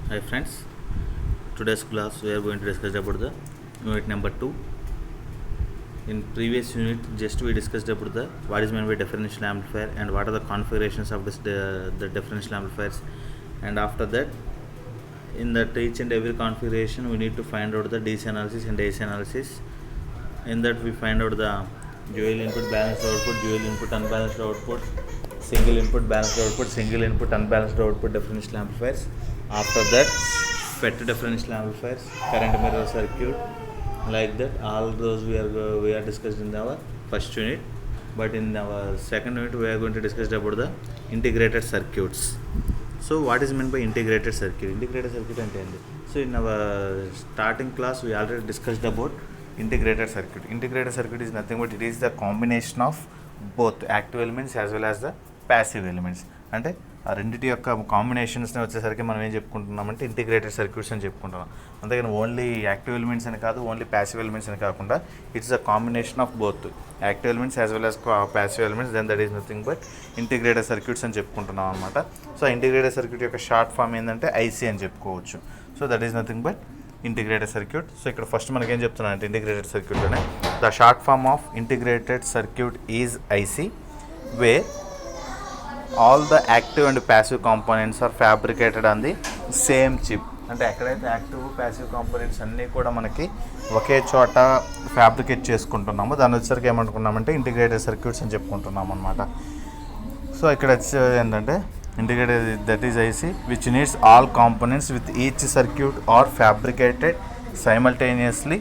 Hi friends, today's class we are going to discuss about the unit number 2. In previous unit just we discussed about the what is meant by differential amplifier and what are the configurations of the differential amplifiers, and after that in that each and every configuration we need to find out the DC analysis and AC analysis. In that we find out the dual input balanced output, dual input unbalanced output, single input balanced output, single input unbalanced output differential amplifiers. After that FET differential amplifiers, current mirror circuit, like that all those we are discussed in our first unit. But in our second unit we are going to discuss about the integrated circuits. So what is meant by integrated circuit? Integrated circuit ante enti. So in our starting class we already discussed about integrated circuit. Integrated circuit is nothing but it is the combination of both active elements as well as the passive elements. అంటే ఆ రెండింటి యొక్క కాంబినేషన్స్ని వచ్చేసరికి మనం ఏం చెప్పుకుంటున్నామంటే integrated circuits అని చెప్పుకుంటున్నాం. అంతేగాని ఓన్లీ యాక్టివ్ ఎలిమెంట్స్ అని కాదు, ఓన్లీ ప్యాసివ్ ఎలిమెంట్స్ అని కాకుండా it's a combination of both active elements as well as passive elements. Then that is nothing but integrated circuits అని చెప్పుకుంటున్నాం అనమాట. సో ఇంటిగ్రేటెడ్ సర్క్యూట్ యొక్క షార్ట్ ఫామ్ ఏంటంటే ఐసీ అని చెప్పుకోవచ్చు. So that is nothing but integrated circuit. So ఇక్కడ first మనకి ఏం చెప్తున్నాను అంటే ఇంటిగ్రేటెడ్ సర్క్యూట్లోనే the short form of integrated circuit is IC where all the active and passive components are fabricated on the same chip. అంటే ఎక్కడైతే active passive components అన్నీ కూడా మనకి ఒకే చోట ఫ్యాబ్రికేట్ చేసుకుంటున్నామో దాని వచ్చేసరికి ఏమనుకున్నామంటే ఇంటిగ్రేటెడ్ సర్క్యూట్స్ అని చెప్పుకుంటున్నాం అనమాట. సో ఇక్కడ వచ్చేది ఏంటంటే integrated that is IC which needs all components with each circuit are fabricated simultaneously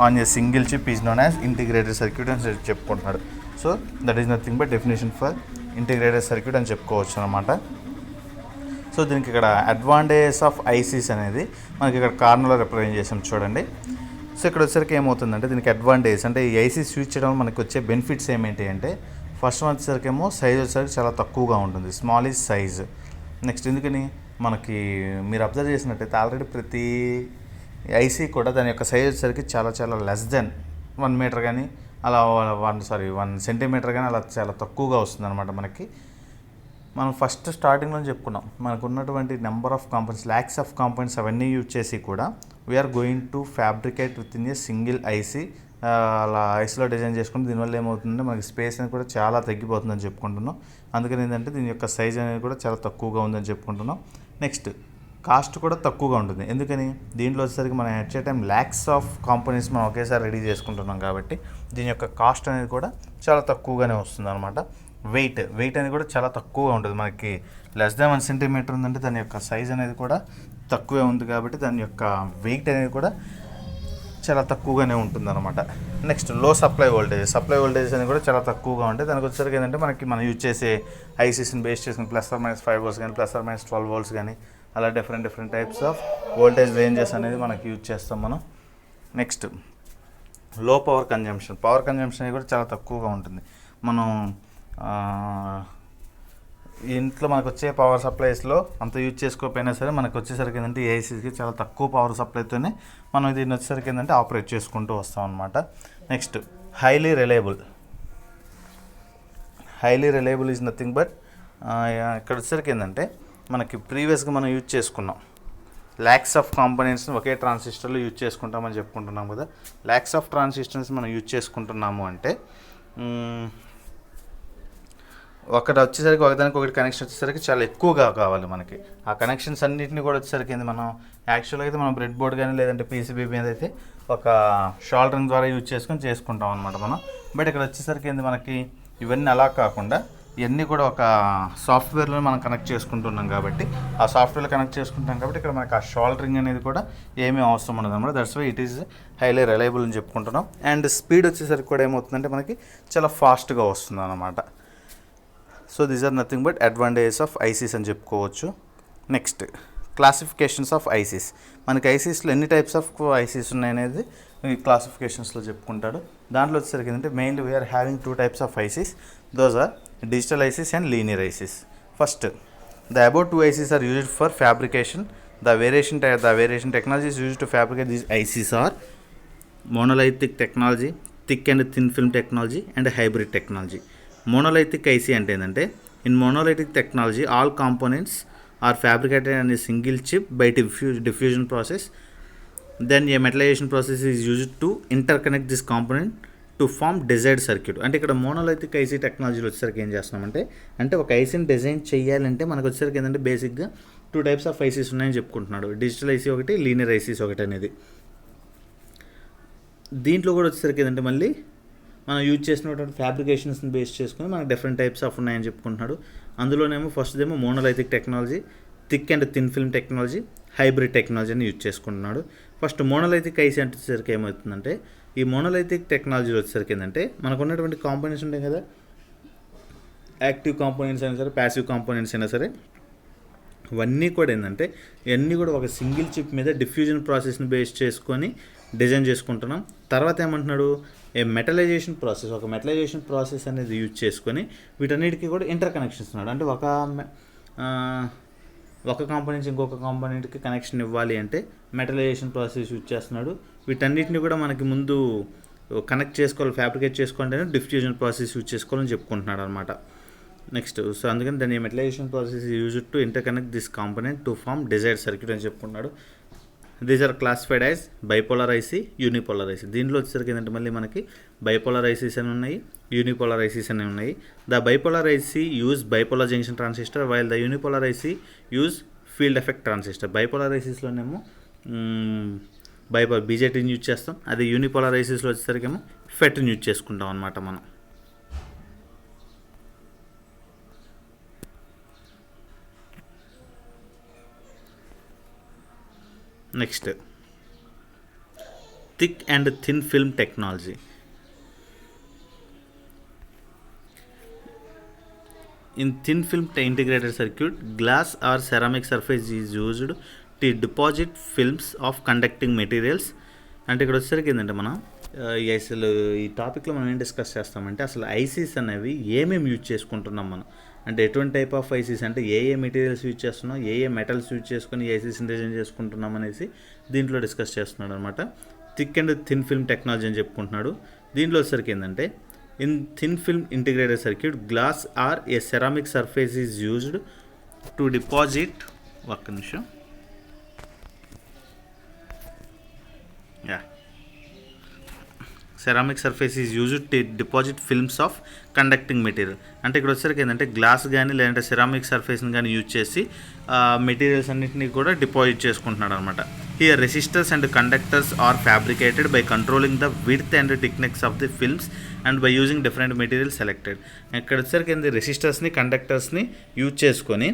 on a single chip is known as integrated circuit అని చెప్పుకుంటున్నాడు. So that is nothing but definition for integrated circuit అని చెప్పుకోవచ్చు అనమాట. So దీనికి ఇక్కడ advantages of ICs అనేది మనకి ఇక్కడ కార్నర్లో రిప్రజెంట్ చేసాం చూడండి. సో ఇక్కడ వచ్చేసరికి ఏమవుతుందంటే దీనికి అడ్వాంటేజ్ అంటే ఈ ఐసీస్ యూజ్ చేయడం వల్ల మనకి వచ్చే బెనిఫిట్స్ ఏమేంటి అంటే ఫస్ట్ వన్ వచ్చేసరికి ఏమో సైజ్ వచ్చేసరికి చాలా తక్కువగా ఉంటుంది, స్మాల్ ఈజ్ సైజ్. నెక్స్ట్ ఎందుకని మనకి మీరు అబ్జర్వ్ చేసినట్టయితే ఆల్రెడీ ప్రతి ఐసీ కూడా దాని యొక్క సైజ్ వచ్చేసరికి చాలా చాలా లెస్ దెన్ 1 మీటర్ కానీ అలా 1 సెంటీమీటర్ కానీ అలా చాలా తక్కువగా వస్తుంది అనమాట. మనకి మనం ఫస్ట్ స్టార్టింగ్లో చెప్పుకున్నాం మనకు ఉన్నటువంటి number of components, lakhs of components అవన్నీ యూజ్ చేసి కూడా we are going to fabricate within a single IC. అలా ఐసీలో డిజైన్ చేసుకుంటే దీనివల్ల ఏమవుతుందంటే మనకి స్పేస్ అనేది కూడా చాలా తగ్గిపోతుందని చెప్పుకుంటున్నాం. అందుకని ఏంటంటే దీని యొక్క సైజ్ అనేది కూడా చాలా తక్కువగా ఉందని చెప్పుకుంటున్నాం. నెక్స్ట్ కాస్ట్ కూడా తక్కువగా ఉంటుంది. ఎందుకని దీంట్లో వచ్చేసరికి మనం at a time lakhs of components మనం ఒకేసారి రెడీ చేసుకుంటున్నాం కాబట్టి దీని యొక్క కాస్ట్ అనేది కూడా చాలా తక్కువగానే వస్తుంది అనమాట. వెయిట్ అనేది కూడా చాలా తక్కువగా ఉంటుంది. మనకి లెస్ దాన్ 1 సెంటీమీటర్ ఉందంటే దాని యొక్క సైజ్ అనేది కూడా తక్కువే ఉంది కాబట్టి దాని యొక్క వెయిట్ అనేది కూడా చాలా తక్కువగానే ఉంటుంది అనమాట. నెక్స్ట్ లో సప్లై వోల్టేజెస్ అనేది కూడా చాలా తక్కువగా ఉంటాయి. దానికి వచ్చేసరికి ఏంటంటే మనం యూజ్ చేసే ఐసీస్ని బేస్ చేసుకుని +or-5 volts కానీ +or-12 volts కానీ అలా different types of voltage ranges అనేది మనకి యూజ్ చేస్తాం మనం. నెక్స్ట్ లో పవర్ కన్జంప్షన్ అనేది కూడా చాలా తక్కువగా ఉంటుంది. మనం ఇంట్లో మనకు వచ్చే పవర్ సప్లైస్లో అంత యూజ్ చేసుకోకపోయినా సరే మనకు వచ్చేసరికి ఏంటంటే ఏసీకి చాలా తక్కువ పవర్ సప్లైతోనే మనం దీన్ని వచ్చేసరికి ఏంటంటే ఆపరేట్ చేసుకుంటూ వస్తాం అనమాట. Next highly reliable is nothing but ఇక్కడ వచ్చేసరికి ఏంటంటే మనకి ప్రీవియస్గా మనం యూజ్ చేసుకున్నాం ల్యాక్స్ ఆఫ్ కాంపోనెంట్స్ని ఒకే ట్రాన్సిస్టర్లో యూజ్ చేసుకుంటామని చెప్పుకుంటున్నాం కదా. ల్యాక్స్ ఆఫ్ ట్రాన్సిస్టర్స్ మనం యూజ్ చేసుకుంటున్నాము అంటే ఒకటి వచ్చేసరికి ఒకదానికి ఒకటి కనెక్షన్ వచ్చేసరికి చాలా ఎక్కువగా కావాలి మనకి. ఆ కనెక్షన్స్ అన్నింటినీ కూడా వచ్చేసరికి ఏంది మనం యాక్చువల్గా అయితే మనం బ్రెడ్ బోర్డ్ కానీ లేదంటే పీసీబీ మీద అయితే ఒక షోల్డరింగ్ ద్వారా యూజ్ చేసుకుంటాం అనమాట మనం. బట్ ఇక్కడ వచ్చేసరికి ఏంది మనకి ఇవన్నీ అలా కాకుండా ఇవన్నీ కూడా ఒక సాఫ్ట్వేర్లో మనం కనెక్ట్ చేసుకుంటున్నాం కాబట్టి ఆ సాఫ్ట్వేర్లో కనెక్ట్ చేసుకుంటాం కాబట్టి ఇక్కడ మనకి ఆ షోల్డరింగ్ అనేది కూడా ఏమీ అవసరం ఉండదు అనమాట. That's why it is highly reliable అని చెప్పుకుంటున్నాం. అండ్ స్పీడ్ వచ్చేసరికి కూడా ఏమవుతుందంటే మనకి చాలా ఫాస్ట్గా వస్తుంది అన్నమాట. So these are nothing but advantages of ICs అని చెప్పుకోవచ్చు. Next classifications of ICs. మనకి ఐసీస్లో ఎన్ని టైప్స్ ఆఫ్ ఐసీస్ ఉన్నాయనేది ఈ క్లాసిఫికేషన్స్లో చెప్పుకుంటాడు. దాంట్లో వచ్చేసరికి ఏంటంటే మెయిన్లీ వీఆర్ హ్యావింగ్ 2 types of ICs. Those are digital ICs and linear ICs. First the about 2 ICs are used for fabrication. The variation technology is used to fabricate these ICs are monolithic technology, thick and thin film technology and hybrid technology. Monolithic IC అంటే ఏంటంటే in monolithic technology all components are fabricated on a single chip by diffusion process. Then a metallization process is used to interconnect this component to form desired circuit. అంటే ఇక్కడ monolithic IC టెక్నాలజీలో వచ్చేసరికి ఏం చేస్తున్నామంటే, అంటే ఒక ఐసీని డిజైన్ చేయాలంటే మనకు వచ్చేసరికి ఏంటంటే బేసిక్గా 2 టైప్స్ ఆఫ్ ఐసీస్ ఉన్నాయని చెప్పుకుంటున్నాడు. డిజిటల్ ఐసీ ఒకటి, లీనియర్ ఐసీస్ ఒకటి అనేది. దీంట్లో కూడా వచ్చేసరికి ఏంటంటే మళ్ళీ మనం యూజ్ చేసినటువంటి ఫ్యాబ్రికేషన్స్ని బేస్ చేసుకుని మనకు డిఫరెంట్ టైప్స్ ఆఫ్ ఉన్నాయని చెప్పుకుంటున్నాడు. అందులోనేమో ఫస్ట్దేమో monolithic technology, thick and thin film technology, hybrid టెక్నాలజీని యూజ్ చేసుకుంటున్నాడు. ఫస్ట్ మోనోలిథిక్ ఐసీ అంటే వచ్చేసరికి ఏమవుతుందంటే, ఈ మోనోలిథిక్ టెక్నాలజీలో వచ్చేసరికి ఏంటంటే మనకు ఉన్నటువంటి కాంపోనెంట్స్ ఉంటాయి కదా, యాక్టివ్ కాంపోనెంట్స్ అయినా సరే, ప్యాసివ్ కాంపోనెంట్స్ అయినా సరే, ఇవన్నీ కూడా ఏంటంటే ఇవన్నీ కూడా ఒక సింగిల్ చిప్ మీద డిఫ్యూజన్ ప్రాసెస్ని బేస్ చేసుకొని డిజైన్ చేసుకుంటున్నాం. తర్వాత ఏమంటున్నాడు, ఏ మెటలైజేషన్ ప్రాసెస్, ఒక మెటలైజేషన్ ప్రాసెస్ అనేది యూజ్ చేసుకొని వీటన్నిటికీ కూడా ఇంటర్ కనెక్షన్స్ ఉన్నాడు. అంటే ఒక కాంపోనెంట్స్ ఇంకొక కాంపోనెంట్కి కనెక్షన్ ఇవ్వాలి అంటే మెటలైజేషన్ ప్రాసెస్ యూజ్ చేస్తున్నాడు. వీటన్నిటిని కూడా మనకి ముందు కనెక్ట్ చేసుకోవాలి, ఫ్యాబ్రికేట్ చేసుకోవాలంటే డిఫ్యూజన్ ప్రాసెస్ యూజ్ చేసుకోవాలని చెప్పుకుంటున్నాడు అనమాట. నెక్స్ట్ సో అందుకని దాని metallisation process use to interconnect this component to form desired circuit అని చెప్పుకున్నాడు. These are classified as bipolar IC, unipolar IC. దీనిలో వచ్చేసరికి ఏంటంటే మళ్ళీ మనకి బైపోలార్ ఐసీస్ అని ఉన్నాయి, యూనిపోలార్ ఐసీస్ అని ఉన్నాయి. The bipolar IC use bipolar junction transistor, while the unipolar IC use field effect transistor. Bipolar ఐసీస్లోనేమో బీజేటీని యూజ్ చేస్తాం, అదే యూనిపోలార్ ఐసీస్లో వచ్చేసరికి ఏమో ఫెట్ని యూజ్ చేసుకుంటాం అనమాట మనం. Next thick and thin film technology. In thin film integrated circuit, glass or ceramic surface is used to deposit films of conducting materials. అంటే ఇక్కడ వచ్చేసరికి ఏంటంటే మనం అసలు ఈ టాపిక్లో మనం ఏం డిస్కస్ చేస్తామంటే అసలు ఐసీస్ అనేవి ఏమేమి యూజ్ చేసుకుంటున్నాం మనం, అంటే ఎటువంటి టైప్ ఆఫ్ ఐసీస్, అంటే ఏ మెటీరియల్స్ యూజ్ చేస్తున్నాం, ఏ మెటల్స్ యూజ్ చేసుకొని ఐసీస్ని డిజైన్ చేసుకుంటున్నాం అనేసి దీంట్లో డిస్కస్ చేస్తున్నాడు అనమాట. Thick and thin film technology అని చెప్పుకుంటున్నాడు. దీంట్లో వచ్చేసరికి ఏంటంటే in thin film integrated circuit, glass or a ceramic surface is used to deposit ceramic surface is used to deposit films of conducting material. అంటే ఇక్కడ వచ్చేసరికి ఏంటంటే గ్లాస్ కానీ లేదంటే సెరామిక్ సర్ఫేస్ని కానీ యూజ్ చేసి మెటీరియల్స్ అన్నింటినీ కూడా డిపాజిట్ చేసుకుంటున్నాడు అనమాట. Here resistors and conductors are fabricated by controlling the width and thickness of the films and by using different material selected. ఇక్కడ వచ్చేసరికి ఏంటి, రెసిస్టర్స్ని కండక్టర్స్ని యూజ్ చేసుకొని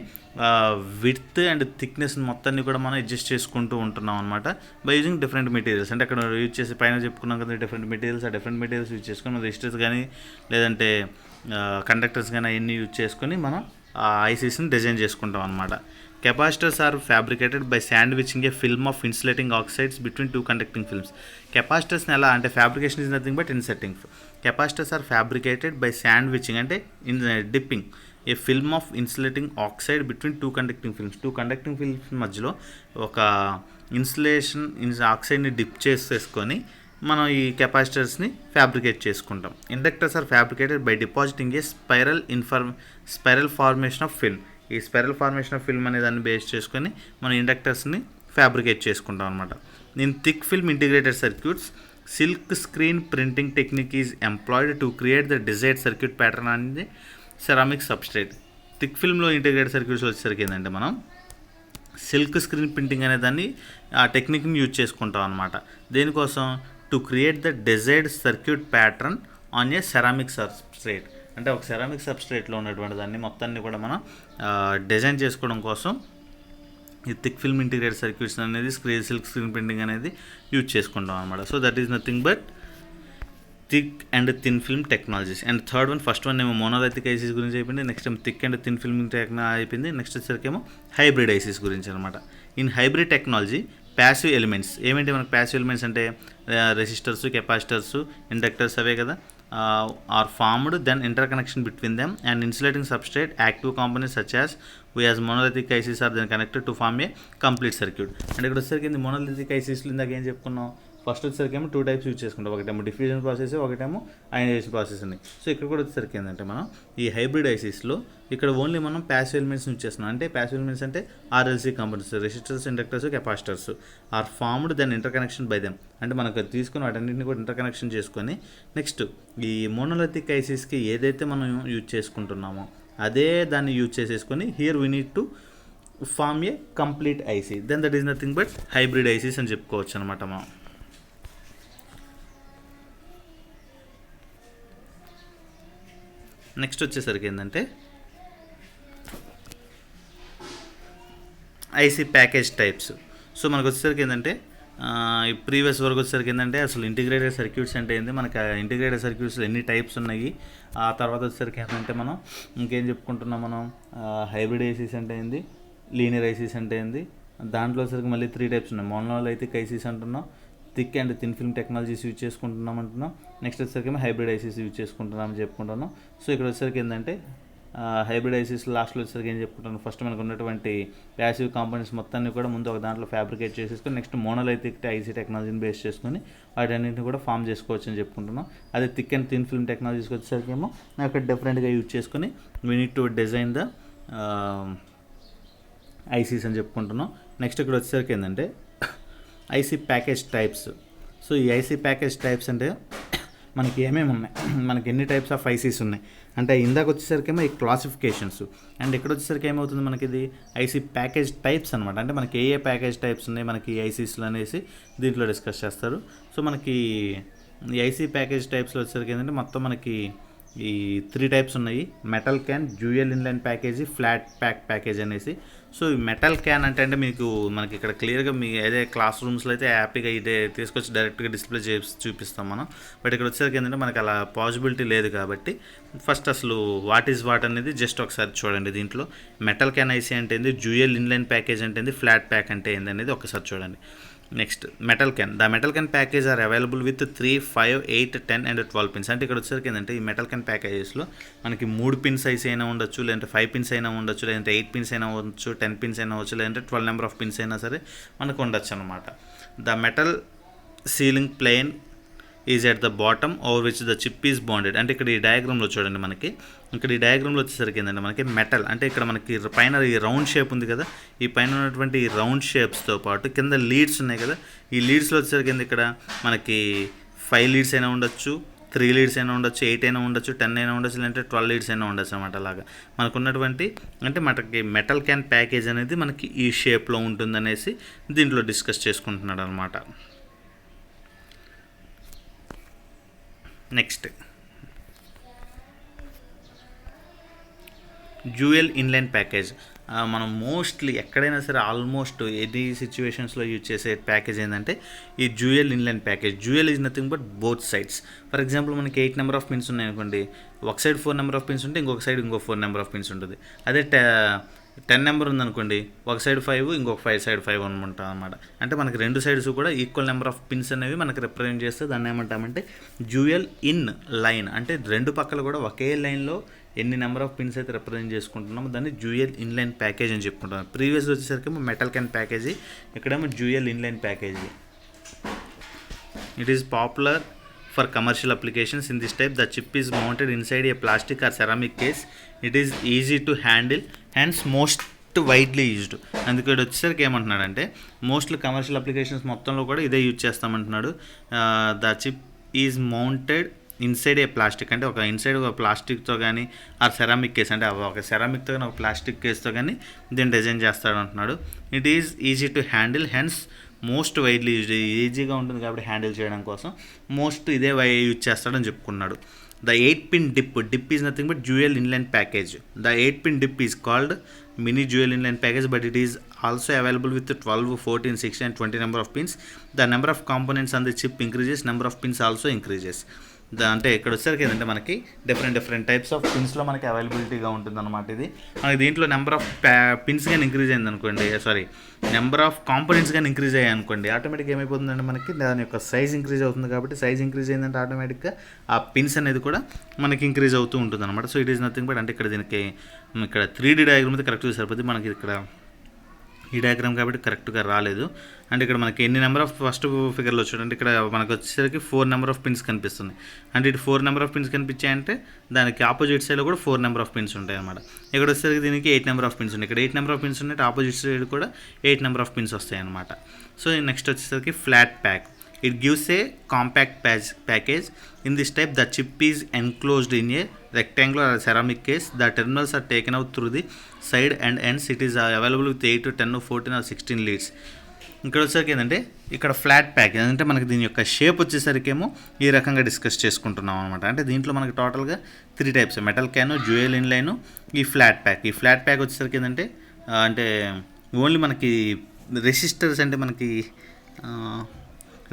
విడ్త్ అండ్ థిక్నెస్ మొత్తాన్ని కూడా మనం అడ్జస్ట్ చేసుకుంటూ ఉంటున్నాం అనమాట బై యూజింగ్ డిఫరెంట్ మెటీరియల్స్. అంటే అక్కడ యూజ్ చేసి పైన చెప్పుకున్నాం కదా డిఫరెంట్ మెటీరియల్స్, ఆ డిఫరెంట్ మెటీరియల్స్ యూజ్ చేసుకొని మనం రెసిస్టర్స్ కానీ లేదంటే కండక్టర్స్ కానీ అవన్నీ యూజ్ చేసుకొని మనం ఆ ఐసీస్ని డిజైన్ చేసుకుంటాం అనమాట. Capacitors are fabricated by sandwiching a film of insulating oxides between 2 conducting films. కెపాసిటర్స్ని ఎలా అంటే fabrication is nothing but insetting. Capacitors are fabricated by sandwiching అంటే dipping a film of insulating oxide between 2 conducting films. 2 conducting films మధ్యలో ఒక ఆక్సైడ్ని dip చేసేసుకొని మనం ఈ కెపాసిటర్స్ని ఫ్యాబ్రికేట్ చేసుకుంటాం. Inductors are fabricated by depositing a spiral formation of film. ఈ స్పైరల్ ఫార్మేషన్ ఆఫ్ ఫిల్మ్ అనే దాన్ని బేస్ చేసుకొని మనం ఇండక్టర్స్ని ఫ్యాబ్రికేట్ చేసుకుంటాం అనమాట. In thick film integrated circuits, silk screen printing technique is employed to create the desired circuit pattern అనేది ceramic substrate. Thick ఫిల్మ్లో ఇంటిగ్రేటెడ్ సర్క్యూట్స్ వచ్చేసరికి ఏంటంటే మనం సిల్క్ స్క్రీన్ ప్రింటింగ్ అనే దాన్ని ఆ టెక్నిక్ని యూజ్ చేసుకుంటాం అనమాట. దేనికోసం, to create the desired circuit pattern on a ceramic substrate. అంటే ఒక సెరామిక్ సబ్స్ట్రేట్లో ఉన్నటువంటి దాన్ని మొత్తాన్ని కూడా మనం డిజైన్ చేసుకోవడం కోసం ఈ థిక్ ఫిల్మ్ ఇంటిగ్రేటెడ్ సర్క్యూట్స్ అనేది సిల్క్ స్క్రీన్ ప్రింటింగ్ అనేది యూజ్ చేసుకుంటాం అనమాట. So that is nothing but thick and thin film technologies. And third one, first one ఏమో మోనోలిథిక్ ఐసీస్ గురించి అయిపోయింది, నెక్స్ట్ ఏమో thick and thin film technology అయిపోయింది, next వచ్చేసరికి ఏమో హైబ్రిడ్ ఐసీస్ గురించి అనమాట. In hybrid technology passive elements, ఏమేంటి మనకు ప్యాసివ్ ఎలిమెంట్స్ అంటే రెసిస్టర్స్, కెపాసిటర్స్, ఇండక్టర్స్ అవే కదా, are formed then inter connection between them and insulating substrate active components such as as monolithic ICs are then connected to form a complete circuit. అంటే ఇక్కడ వచ్చేసరికి monolithic ఐసీస్లో ఇందాక ఏం చెప్పుకున్నాం, first వచ్చేసరికి ఏమో 2 టైప్స్ యూజ్ చేసుకుంటాం, ఒకటేమో డిఫ్యూజన్ ప్రాసెస్, ఒకటేమో అయనైజేషన్ ప్రాసెస్ ఉన్నాయి. సో ఇక్కడ కూడా వచ్చేసరికి ఏంటంటే మనం ఈ హైబ్రిడ్ ఐసీస్లో ఇక్కడ ఓన్లీ మనం ప్యాసివ్ ఎలిమెంట్స్ యూజ్ చేస్తున్నాం. అంటే ప్యాసివ్ ఎలిమెంట్స్ అంటే RLC components, resistors, inductors, capacitors are formed then interconnection by them. అంటే మనకు తీసుకుని వాటన్నింటిని కూడా ఇంటర్ కనెక్షన్ చేసుకొని నెక్స్ట్ ఈ మోనోలిథిక్ ఐసీస్కి ఏదైతే మనం యూజ్ చేసుకుంటున్నామో అదే దాన్ని యూజ్ చేసేసుకొని here we need to form a complete IC, then that is nothing but hybrid ICs అని చెప్పుకోవచ్చు అనమాట మనం. నెక్స్ట్ వచ్చేసరికి ఏంటంటే ఐసీ ప్యాకేజ్ టైప్స్. సో మనకు వచ్చేసరికి ఏంటంటే ఈ ప్రీవియస్ వరకు వచ్చేసరికి ఏంటంటే అసలు ఇంటిగ్రేటెడ్ సర్క్యూట్స్ అంటే ఏంటి, మనకి ఇంటిగ్రేటెడ్ సర్క్యూట్స్ ఎన్ని టైప్స్ ఉన్నాయి, ఆ తర్వాత వచ్చేసరికి ఏంటంటే మనం ఇంకేం చెప్పుకుంటున్నాం, మనం హైబ్రిడ్ ఐసీస్ అంటే ఏంది, లీనియర్ ఐసీస్ అంటే ఏంది, దాంట్లో వచ్చేసరికి మళ్ళీ 3 టైప్స్ ఉన్నాయి. మోనోలిథిక్ ఐసీస్ అంటున్నాం, thick and thin film technologies use చేసుకుంటున్నాం అంటున్నాం. నెక్స్ట్ వచ్చేసరికి హైబ్రిడ్ ఐసీస్ యూజ్ చేసుకుంటున్నామని చెప్పుకుంటున్నాం. సో ఇక్కడ వచ్చేసరికి ఏంటంటే హైబ్రిడ్ ఐసీస్ లాస్ట్లో వచ్చేసరికి ఏం చెప్పుకుంటాను, ఫస్ట్ మనకు ఉన్నటువంటి ప్యాసివ్ కాంపోనెంట్స్ మొత్తాన్ని కూడా ముందు ఒక దాంట్లో ఫ్యాబ్రికేట్ చేసేసుకొని నెక్స్ట్ మోనోలిథిక్ ఐసీ టెక్నాలజీని బేస్ చేసుకొని వాటన్నింటిని కూడా ఫామ్ చేసుకోవచ్చు అని చెప్పుకుంటున్నాం. అదే థిక్ అండ్ థిన్ ఫిల్మ్ టెక్నాలజీస్కి వచ్చేసరికి ఏమో అక్కడ డిఫరెంట్గా యూజ్ చేసుకొని we need to design the ICs అని చెప్పుకుంటున్నాం. నెక్స్ట్ ఇక్కడ వచ్చేసరికి ఏంటంటే ఐసీ ప్యాకేజ్ టైప్స్. సో ఈ ఐసీ ప్యాకేజ్ టైప్స్ అంటే మనకి ఏమేమి ఉన్నాయి, మనకి ఎన్ని టైప్స్ ఆఫ్ ఐసీస్ ఉన్నాయి అంటే ఇందాక వచ్చేసరికి ఏమో ఈ క్లాసిఫికేషన్స్, అండ్ ఇక్కడ వచ్చేసరికి ఏమవుతుంది మనకి ఇది ఐసీ ప్యాకేజ్ టైప్స్ అనమాట. అంటే మనకి ఏ ప్యాకేజ్ టైప్స్ ఉన్నాయి మనకి ఐసీస్లో అనేసి దీంట్లో డిస్కస్ చేస్తారు. సో మనకి ఈ ఐసీ ప్యాకేజ్ టైప్స్లో వచ్చేసరికి ఏంటంటే మొత్తం మనకి ఈ 3 టైప్స్ ఉన్నాయి, metal can, dual inline package, flat package అనేసి. సో ఈ మెటల్ క్యాన్ అంటే మీకు మనకి ఇక్కడ క్లియర్గా మీ అదే క్లాస్ రూమ్స్లో అయితే హ్యాపీగా ఇదే తీసుకొచ్చి డైరెక్ట్గా డిస్ప్లే చేసి చూపిస్తాం మనం. బట్ ఇక్కడ వచ్చేసరికి ఏంటంటే మనకి అలా పాసిబిలిటీ లేదు కాబట్టి ఫస్ట్ అసలు వాట్ అనేది జస్ట్ ఒకసారి చూడండి. దీంట్లో మెటల్ క్యాన్ ఐసీ అంటే ఏంది, డ్యూయల్ ఇన్లైన్ ప్యాకేజ్ అంటే ఏంది, ఫ్లాట్ ప్యాక్ అంటే ఏంది అనేది ఒకసారి చూడండి. Next metal can, the metal can package are available with 3, 5, 8, 10 and 12 pins. అంటే ఇక్కడ వచ్చేసరికి ఏంటంటే ఈ మెటల్ క్యాన్ ప్యాకేజెస్లో మనకి 3 పిన్స్ ఐసీ అయినా ఉండొచ్చు, లేదంటే 5 పిన్స్ అయినా ఉండొచ్చు, లేదంటే 8 పిన్స్ అయినా ఉండొచ్చు, 10 పిన్స్ అయినా ఉండొచ్చు, లేదంటే 12 నెంబర్ ఆఫ్ పిన్స్ అయినా సరే మనకు ఉండొచ్చు అనమాట. The metal sealing plane is at the bottom over which the chip is bonded. అంటే ఇక్కడ ఈ డయాగ్రామ్లో చూడండి, మనకి ఇక్కడ ఈ డయాగ్రామ్లో వచ్చేసరికి ఏంటంటే మనకి మెటల్ అంటే ఇక్కడ మనకి పైన ఈ రౌండ్ షేప్ ఉంది కదా, ఈ పైన ఉన్నటువంటి ఈ రౌండ్ షేప్స్తో పాటు కింద లీడ్స్ ఉన్నాయి కదా, ఈ లీడ్స్లో వచ్చేసరికి ఇక్కడ మనకి 5 లీడ్స్ అయినా ఉండొచ్చు, 3 లీడ్స్ అయినా ఉండొచ్చు, 8 అయినా ఉండొచ్చు, 10 అయినా ఉండొచ్చు, లేదంటే 12 లీడ్స్ అయినా ఉండొచ్చు అనమాట. అలాగా మనకు ఉన్నటువంటి అంటే మనకి మెటల్ క్యాన్ ప్యాకేజ్ అనేది మనకి ఈ షేప్లో ఉంటుందనేసి దీంట్లో డిస్కస్ చేసుకుంటున్నాడు అనమాట. Next dual inline package. మనం మోస్ట్లీ ఎక్కడైనా సరే ఆల్మోస్ట్ ఎనీ సిచ్యువేషన్స్లో యూజ్ చేసే ప్యాకేజ్ ఏంటంటే ఈ dual inline package. Dual is nothing but both sides. For example మనకి 8 నెంబర్ ఆఫ్ పిన్స్ ఉన్నాయి అనుకోండి, ఒక సైడ్ 4 నెంబర్ ఆఫ్ పిన్స్ ఉంటే ఇంకొక సైడ్ ఇంకో 4 నెంబర్ ఆఫ్ పిన్స్ ఉంటుంది. అదే 10 నెంబర్ ఉందనుకోండి, ఒక సైడ్ 5 ఇంకొక సైడ్ 5 అనుకుంటాం అనమాట. అంటే మనకి 2 సైడ్స్ కూడా ఈక్వల్ నెంబర్ ఆఫ్ పిన్స్ అనేవి మనకి రిప్రజెంట్ చేస్తే దాన్ని ఏమంటామంటే డ్యూయల్ ఇన్ లైన్. అంటే 2 పక్కలు కూడా ఒకే లైన్లో ఎన్ని నెంబర్ ఆఫ్ పిన్స్ అయితే రిప్రజెంట్ చేసుకుంటున్నామో దాన్ని డ్యూయల్ ఇన్లైన్ ప్యాకేజ్ అని చెప్పుకుంటాం. ప్రీవియస్ వచ్చేసరికి మెటల్ క్యాన్ ప్యాకేజీ, ఇక్కడేమో dual inline package. It is popular for commercial applications. In this type, the chip is mounted inside a plastic or ceramic case. It is easy to handle, hence most widely used. అందుకే వచ్చేసరికి ఏమంటున్నాడంటే mostly commercial applications మొత్తంలో కూడా ఇదే use చేస్తామంటున్నాడు. The chip is mounted inside a plastic, అంటే ఒక inside ఒక ప్లాస్టిక్తో కానీ ఆ సెరామిక్ కేస్, అంటే ఒక సెరామిక్తో కానీ ఒక ప్లాస్టిక్ కేస్తో కానీ దీన్ని డిజైన్ చేస్తాడు అంటున్నాడు. It is easy to handle, hence most widely used. ఈజీగా ఉంటుంది కాబట్టి హ్యాండిల్ చేయడం కోసం మోస్ట్ ఇదే యూజ్ చేస్తాడని చెప్పుకున్నాడు. The 8-pin dip is nothing but dual inline package. The 8-pin dip is called mini dual inline package, but it is also available with 12, 14, 16 and 20 number of pins. The number of components on the chip increases, number of pins also increases. అంటే ఇక్కడ వచ్చేసరికి ఏంటంటే మనకి different types of పిన్స్లో మనకి అవైలబిలిటీగా ఉంటుంది అనమాట. ఇది మనకి దీంట్లో నెంబర్ ఆఫ్ పిన్స్ కానీ ఇంక్రీజ్ అయింది అనుకోండి, నెంబర్ ఆఫ్ కాంపోనెంట్స్ కానీ ఇంక్రీజ్ అయ్యాయి అనుకోండి, ఆటోమేటిక్గా ఏమైపోతుందంటే మనకి దాని యొక్క సైజ్ ఇంక్రీజ్ అవుతుంది. కాబట్టి సైజ్ ఇంక్రీజ్ అయిందంటే ఆటోమేటిక్గా ఆ పిన్స్ అనేది కూడా మనకి ఇంక్రీజ్ అవుతూ ఉంటుంది అనమాట. So it is nothing but అంటే ఇక్కడ దీనికి ఇక్కడ 3D డయాగ్రామ్ అయితే కరెక్ట్గా సరిపోతుంది. మనకి ఇక్కడ ఈ డయాగ్రామ్ కాబట్టి కరెక్ట్గా రాలేదు. అంటే ఇక్కడ మనకి ఎన్ని నెంబర్ ఆఫ్ ఫస్ట్ ఫిగర్లో వచ్చాడంటే ఇక్కడ మనకు వచ్చేసరికి 4 నెంబర్ ఆఫ్ పిన్స్ కనిపిస్తుంది. అంటే ఇటు 4 నెంబర్ ఆఫ్ పిన్స్ కనిపించాయంటే దానికి ఆపోజిట్ సైడ్లో కూడా 4 నెంబర్ ఆఫ్ పిన్స్ ఉంటాయి అన్నమాట. ఇక్కడ వచ్చేసరికి దీనికి 8 నెంబర్ ఆఫ్ పిన్స్ ఉన్నాయి. ఇక్కడ 8 నెంబర్ ఆఫ్ పిన్స్ ఉన్నాయి, ఆపోజిట్ సైడ్ కూడా 8 నెంబర్ ఆఫ్ పిన్స్ వస్తాయి అన్నమాట. సో నెక్స్ట్ వచ్చేసరికి flat pack. It gives a compact package. In this type, the chip is enclosed in a rectangular or ceramic case. The terminals are taken out through the side and ends. It is available with 8 to 10 or 14 or 16 leads. ఇక్కడ వచ్చేసరికి ఏంటంటే ఇక్కడ flat pack అంటే మనకి దీని యొక్క shape వచ్చేసరికి ఏమో ఈ రకంగా డిస్కస్ చేసుకుంటున్నాం అనమాట. అంటే దీంట్లో మనకి టోటల్గా 3 types, metal can, dual inline, ఈ ఫ్లాట్ ప్యాక్. ఈ ఫ్లాట్ ప్యాక్ వచ్చేసరికి ఏంటంటే అంటే ఓన్లీ మనకి రెసిస్టర్స్ అంటే మనకి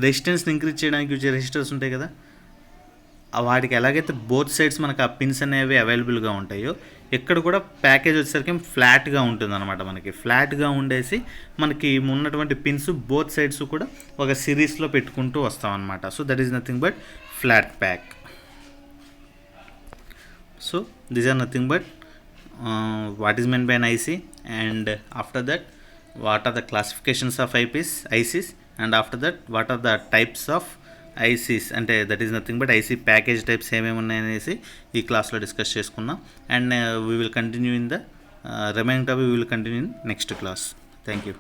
రెసిస్టెన్స్ని ఇంక్రీజ్ చేయడానికి వచ్చే రెసిస్టర్స్ ఉంటాయి కదా, వాటికి ఎలాగైతే బోత్ సైడ్స్ మనకు ఆ పిన్స్ అనేవి అవైలబుల్గా ఉంటాయో ఇక్కడ కూడా ప్యాకేజ్ వచ్చేసరికి ఫ్లాట్గా ఉంటుంది అనమాట. మనకి ఫ్లాట్గా ఉండేసి మనకి ఉన్నటువంటి పిన్స్ బోత్ సైడ్స్ కూడా ఒక సిరీస్లో పెట్టుకుంటూ వస్తాం అనమాట. So that is nothing but flat pack. So these are nothing but what is meant by an IC, and after that what are the classifications of ICs, and after that what are the types of ICs. అంటే that is nothing but IC package types ఏమేమి ఉన్నాయనేసి ఈ క్లాస్లో discuss చేసుకుందాం. And we will continue in the remaining topic we will continue in next class. Thank you.